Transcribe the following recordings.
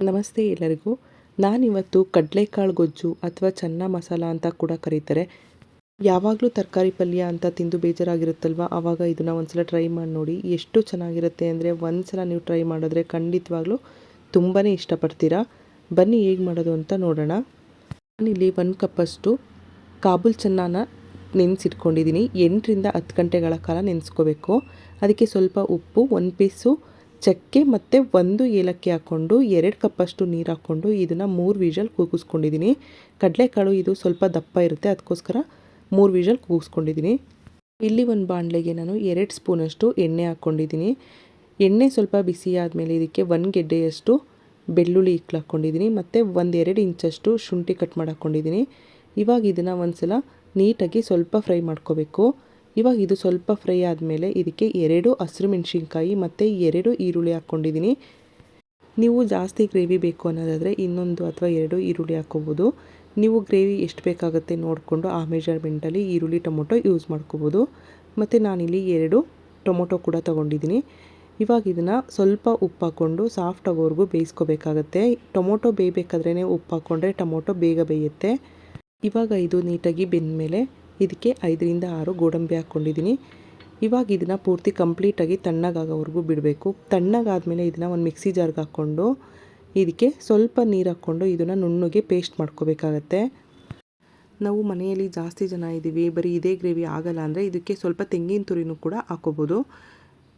ನಮಸ್ತೆ ಎಲ್ಲರಿಗೂ. ನಾನಿವತ್ತು ಕಡಲೆಕಾಳು ಗೊಜ್ಜು ಅಥವಾ ಚೆನ್ನ ಮಸಾಲ ಅಂತ ಕೂಡ ಕರೀತಾರೆ. ಯಾವಾಗಲೂ ತರಕಾರಿ ಪಲ್ಯ ಅಂತ ತಿಂದು ಬೇಜಾರಾಗಿರುತ್ತಲ್ವ, ಆವಾಗ ಇದನ್ನು ಒಂದ್ಸಲ ಟ್ರೈ ಮಾಡಿ ನೋಡಿ. ಎಷ್ಟು ಚೆನ್ನಾಗಿರುತ್ತೆ ಅಂದರೆ ಒಂದ್ಸಲ ನೀವು ಟ್ರೈ ಮಾಡಿದ್ರೆ ಖಂಡಿತವಾಗ್ಲೂ ತುಂಬಾ ಇಷ್ಟಪಡ್ತೀರಾ. ಬನ್ನಿ ಹೇಗೆ ಮಾಡೋದು ಅಂತ ನೋಡೋಣ. ನಾನಿಲ್ಲಿ 1 ಕಪ್ಪಷ್ಟು ಕಾಬೂಲ್ ಚೆನ್ನಾನ ನೆನೆಸಿಟ್ಕೊಂಡಿದ್ದೀನಿ. 8ರಿಂದ 10 ಗಂಟೆಗಳ ಕಾಲ ನೆನೆಸ್ಕೋಬೇಕು. ಅದಕ್ಕೆ ಸ್ವಲ್ಪ ಉಪ್ಪು, 1 ಪೀಸು ಚಕ್ಕೆ ಮತ್ತು 1 ಏಲಕ್ಕಿ ಹಾಕ್ಕೊಂಡು 2 ಕಪ್ಪಷ್ಟು ನೀರು ಹಾಕ್ಕೊಂಡು ಇದನ್ನು 3 ವಿಷಲ್ ಕೂಗಿಸ್ಕೊಂಡಿದ್ದೀನಿ. ಕಡಲೆಕಾಳು ಇದು ಸ್ವಲ್ಪ ದಪ್ಪ ಇರುತ್ತೆ, ಅದಕ್ಕೋಸ್ಕರ 3 ವಿಷಲ್ ಕೂಗಿಸ್ಕೊಂಡಿದ್ದೀನಿ. ಇಲ್ಲಿ ಒಂದು ಬಾಣಲೆಗೆ ನಾನು 2 ಸ್ಪೂನಷ್ಟು ಎಣ್ಣೆ ಹಾಕ್ಕೊಂಡಿದ್ದೀನಿ. ಎಣ್ಣೆ ಸ್ವಲ್ಪ ಬಿಸಿ ಆದಮೇಲೆ ಇದಕ್ಕೆ 1 ಗೆಡ್ಡೆಯಷ್ಟು ಬೆಳ್ಳುಳ್ಳಿ ಇಕ್ಕಲು ಹಾಕ್ಕೊಂಡಿದ್ದೀನಿ ಮತ್ತು 1-2 ಇಂಚಷ್ಟು ಶುಂಠಿ ಕಟ್ ಮಾಡಿ ಹಾಕ್ಕೊಂಡಿದ್ದೀನಿ. ಇವಾಗ ಇದನ್ನು ಒಂದ್ಸಲ ನೀಟಾಗಿ ಸ್ವಲ್ಪ ಫ್ರೈ ಮಾಡ್ಕೋಬೇಕು. ಇವಾಗ ಇದು ಸ್ವಲ್ಪ ಫ್ರೈ ಆದಮೇಲೆ ಇದಕ್ಕೆ 2 ಹಸಿರು ಮೆಣಸಿನ್ಕಾಯಿ ಮತ್ತು 2 ಈರುಳ್ಳಿ ಹಾಕ್ಕೊಂಡಿದ್ದೀನಿ. ನೀವು ಜಾಸ್ತಿ ಗ್ರೇವಿ ಬೇಕು ಅನ್ನೋದಾದರೆ 1 ಅಥವಾ 2 ಈರುಳ್ಳಿ ಹಾಕ್ಕೋಬೋದು. ನೀವು ಗ್ರೇವಿ ಎಷ್ಟು ಬೇಕಾಗುತ್ತೆ ನೋಡಿಕೊಂಡು ಆ ಮೆಜರ್ಮೆಂಟಲ್ಲಿ ಈರುಳ್ಳಿ ಟೊಮೊಟೊ ಯೂಸ್ ಮಾಡ್ಕೋಬೋದು. ಮತ್ತು ನಾನಿಲ್ಲಿ 2 ಟೊಮೊಟೊ ಕೂಡ ತೊಗೊಂಡಿದ್ದೀನಿ. ಇವಾಗ ಇದನ್ನು ಸ್ವಲ್ಪ ಉಪ್ಪು ಹಾಕ್ಕೊಂಡು ಸಾಫ್ಟ್ ಆಗೋವರೆಗೂ ಬೇಯಿಸ್ಕೋಬೇಕಾಗತ್ತೆ. ಟೊಮೊಟೊ ಬೇಯಬೇಕಾದ್ರೇ ಉಪ್ಪು ಹಾಕ್ಕೊಂಡ್ರೆ ಟೊಮೊಟೊ ಬೇಗ ಬೇಯುತ್ತೆ. ಇವಾಗ ಇದು ನೀಟಾಗಿ ಬೆಂದಮೇಲೆ ಇದಕ್ಕೆ 5ರಿಂದ 6 ಗೋಡಂಬಿ ಹಾಕ್ಕೊಂಡಿದ್ದೀನಿ. ಇವಾಗ ಇದನ್ನು ಪೂರ್ತಿ ಕಂಪ್ಲೀಟಾಗಿ ತಣ್ಣಗಾಗೋವರೆಗೂ ಬಿಡಬೇಕು. ತಣ್ಣಗಾದಮೇಲೆ ಇದನ್ನು ಒಂದು ಮಿಕ್ಸಿ ಜಾರ್ಗೆ ಹಾಕ್ಕೊಂಡು ಇದಕ್ಕೆ ಸ್ವಲ್ಪ ನೀರು ಹಾಕ್ಕೊಂಡು ಇದನ್ನು ನುಣ್ಣಗೆ ಪೇಸ್ಟ್ ಮಾಡ್ಕೋಬೇಕಾಗತ್ತೆ. ನಾವು ಮನೆಯಲ್ಲಿ ಜಾಸ್ತಿ ಜನ ಇದ್ದೀವಿ, ಬರೀ ಇದೇ ಗ್ರೇವಿ ಆಗಲ್ಲ ಅಂದರೆ ಇದಕ್ಕೆ ಸ್ವಲ್ಪ ತೆಂಗಿನ ತುರಿನೂ ಕೂಡ ಹಾಕ್ಕೋಬೋದು.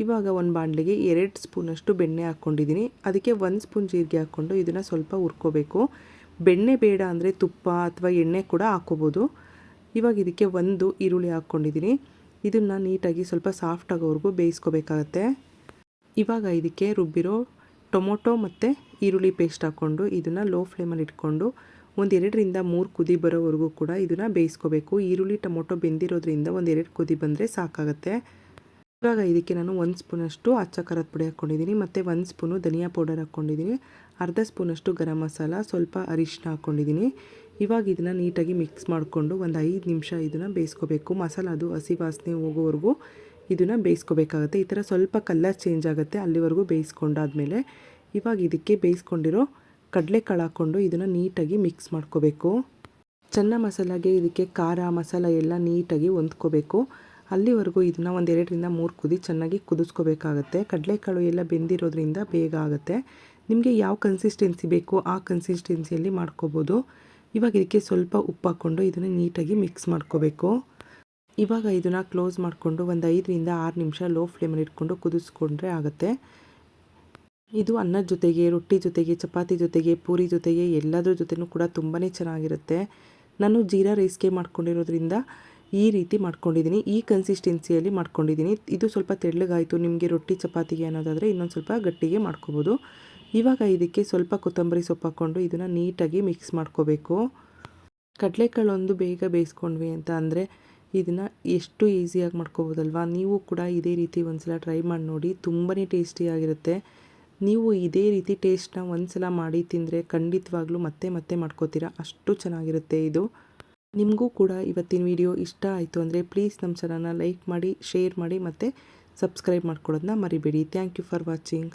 ಇವಾಗ ಒಂದು ಬಾಣಲೆಗೆ 2 ಸ್ಪೂನಷ್ಟು ಬೆಣ್ಣೆ ಹಾಕ್ಕೊಂಡಿದ್ದೀನಿ. ಅದಕ್ಕೆ 1 ಸ್ಪೂನ್ ಜೀರಿಗೆ ಹಾಕ್ಕೊಂಡು ಇದನ್ನು ಸ್ವಲ್ಪ ಹುರ್ಕೋಬೇಕು. ಬೆಣ್ಣೆ ಬೇಡ ಅಂದರೆ ತುಪ್ಪ ಅಥವಾ ಎಣ್ಣೆ ಕೂಡ ಹಾಕ್ಕೋಬೋದು. ಇವಾಗ ಇದಕ್ಕೆ 1 ಈರುಳ್ಳಿ ಹಾಕ್ಕೊಂಡಿದ್ದೀನಿ. ಇದನ್ನು ನೀಟಾಗಿ ಸ್ವಲ್ಪ ಸಾಫ್ಟ್ ಆಗೋವರೆಗೂ ಬೇಯಿಸ್ಕೋಬೇಕಾಗತ್ತೆ. ಇವಾಗ ಇದಕ್ಕೆ ರುಬ್ಬಿರೋ ಟೊಮೊಟೊ ಮತ್ತು ಈರುಳ್ಳಿ ಪೇಸ್ಟ್ ಹಾಕ್ಕೊಂಡು ಇದನ್ನು ಲೋ ಫ್ಲೇಮಲ್ಲಿ ಇಟ್ಕೊಂಡು 2ರಿಂದ 3 ಕುದಿ ಬರೋವರೆಗೂ ಕೂಡ ಇದನ್ನು ಬೇಯಿಸ್ಕೋಬೇಕು. ಈರುಳ್ಳಿ ಟೊಮೊಟೊ ಬೆಂದಿರೋದ್ರಿಂದ 1-2 ಕುದಿ ಬಂದರೆ ಸಾಕಾಗತ್ತೆ. ಇವಾಗ ಇದಕ್ಕೆ ನಾನು 1 ಸ್ಪೂನಷ್ಟು ಅಚ್ಚ ಖಾರದ ಪುಡಿ ಹಾಕ್ಕೊಂಡಿದ್ದೀನಿ ಮತ್ತು 1 ಸ್ಪೂನು ಧನಿಯಾ ಪೌಡರ್ ಹಾಕ್ಕೊಂಡಿದ್ದೀನಿ. ಅರ್ಧ ಸ್ಪೂನಷ್ಟು ಗರಂ ಮಸಾಲ, ಸ್ವಲ್ಪ ಅರಿಶಿನ ಹಾಕ್ಕೊಂಡಿದ್ದೀನಿ. ಇವಾಗ ಇದನ್ನು ನೀಟಾಗಿ ಮಿಕ್ಸ್ ಮಾಡಿಕೊಂಡು 5 ನಿಮಿಷ ಇದನ್ನು ಬೇಯಿಸ್ಕೋಬೇಕು. ಮಸಾಲ ಅದು ಹಸಿ ವಾಸನೆ ಹೋಗೋವರೆಗೂ ಇದನ್ನು ಬೇಯಿಸ್ಕೋಬೇಕಾಗತ್ತೆ. ಈ ಥರ ಸ್ವಲ್ಪ ಕಲರ್ ಚೇಂಜ್ ಆಗುತ್ತೆ, ಅಲ್ಲಿವರೆಗೂ ಬೇಯಿಸ್ಕೊಂಡಾದ್ಮೇಲೆ ಇವಾಗ ಇದಕ್ಕೆ ಬೇಯಿಸ್ಕೊಂಡಿರೋ ಕಡಲೆಕಾಳು ಹಾಕ್ಕೊಂಡು ಇದನ್ನು ನೀಟಾಗಿ ಮಿಕ್ಸ್ ಮಾಡ್ಕೋಬೇಕು. ಚೆನ್ನ ಮಸಾಲಾಗೆ ಇದಕ್ಕೆ ಖಾರ ಮಸಾಲ ಎಲ್ಲ ನೀಟಾಗಿ ಹೊಂದ್ಕೋಬೇಕು. ಅಲ್ಲಿವರೆಗೂ ಇದನ್ನು 2ರಿಂದ 3 ಕುದಿ ಚೆನ್ನಾಗಿ ಕುದಿಸ್ಕೋಬೇಕಾಗತ್ತೆ. ಕಡಲೆಕಾಳು ಎಲ್ಲ ಬೆಂದಿರೋದ್ರಿಂದ ಬೇಗ ಆಗುತ್ತೆ. ನಿಮಗೆ ಯಾವ ಕನ್ಸಿಸ್ಟೆನ್ಸಿ ಬೇಕೋ ಆ ಕನ್ಸಿಸ್ಟೆನ್ಸಿಯಲ್ಲಿ ಮಾಡ್ಕೋಬೋದು. ಇವಾಗ ಇದಕ್ಕೆ ಸ್ವಲ್ಪ ಉಪ್ಪು ಹಾಕ್ಕೊಂಡು ಇದನ್ನು ನೀಟಾಗಿ ಮಿಕ್ಸ್ ಮಾಡ್ಕೋಬೇಕು. ಇವಾಗ ಇದನ್ನು ಕ್ಲೋಸ್ ಮಾಡಿಕೊಂಡು 5ರಿಂದ 6 ನಿಮಿಷ ಲೋ ಫ್ಲೇಮಲ್ಲಿ ಇಟ್ಕೊಂಡು ಕುದಿಸ್ಕೊಂಡ್ರೆ ಆಗುತ್ತೆ. ಇದು ಅನ್ನದ ಜೊತೆಗೆ, ರೊಟ್ಟಿ ಜೊತೆಗೆ, ಚಪಾತಿ ಜೊತೆಗೆ, ಪೂರಿ ಜೊತೆಗೆ ಎಲ್ಲದ್ರ ಜೊತೆನೂ ಕೂಡ ತುಂಬಾ ಚೆನ್ನಾಗಿರುತ್ತೆ. ನಾನು ಜೀರಾ ರೈಸ್ಗೆ ಮಾಡ್ಕೊಂಡಿರೋದ್ರಿಂದ ಈ ರೀತಿ ಮಾಡ್ಕೊಂಡಿದ್ದೀನಿ. ಈ ಕನ್ಸಿಸ್ಟೆನ್ಸಿಯಲ್ಲಿ ಮಾಡ್ಕೊಂಡಿದ್ದೀನಿ. ಇದು ಸ್ವಲ್ಪ ತೆಳ್ಳಗಾಯಿತು, ನಿಮಗೆ ರೊಟ್ಟಿ ಚಪಾತಿಗೆ ಅನ್ನೋದಾದರೆ ಇನ್ನೊಂದು ಸ್ವಲ್ಪ ಗಟ್ಟಿಗೆ ಮಾಡ್ಕೋಬೋದು. ಇವಾಗ ಇದಕ್ಕೆ ಸ್ವಲ್ಪ ಕೊತ್ತಂಬರಿ ಸೊಪ್ಪು ಹಾಕ್ಕೊಂಡು ಇದನ್ನು ನೀಟಾಗಿ ಮಿಕ್ಸ್ ಮಾಡ್ಕೋಬೇಕು. ಕಡಲೆಕಾಳೊಂದು ಬೇಗ ಬೇಯಿಸ್ಕೊಂಡ್ವಿ ಅಂತ ಅಂದರೆ ಇದನ್ನು ಎಷ್ಟು ಈಸಿಯಾಗಿ ಮಾಡ್ಕೋಬೋದಲ್ವ. ನೀವು ಕೂಡ ಇದೇ ರೀತಿ ಒಂದ್ಸಲ ಟ್ರೈ ಮಾಡಿ ನೋಡಿ, ತುಂಬಾ ಟೇಸ್ಟಿಯಾಗಿರುತ್ತೆ. ನೀವು ಇದೇ ರೀತಿ ಟೇಸ್ಟ್ನ ಒಂದ್ಸಲ ಮಾಡಿ ತಿಂದರೆ ಖಂಡಿತವಾಗ್ಲೂ ಮತ್ತೆ ಮತ್ತೆ ಮಾಡ್ಕೋತೀರಾ, ಅಷ್ಟು ಚೆನ್ನಾಗಿರುತ್ತೆ ಇದು. ನಿಮಗೂ ಕೂಡ ಇವತ್ತಿನ ವಿಡಿಯೋ ಇಷ್ಟ ಆಯಿತು ಅಂದರೆ ಪ್ಲೀಸ್ ನಮ್ಮ ಚಾನಲ್ನ ಲೈಕ್ ಮಾಡಿ, ಶೇರ್ ಮಾಡಿ ಮತ್ತು ಸಬ್ಸ್ಕ್ರೈಬ್ ಮಾಡ್ಕೊಳ್ಳೋದನ್ನ ಮರಿಬೇಡಿ. Thank you for watching.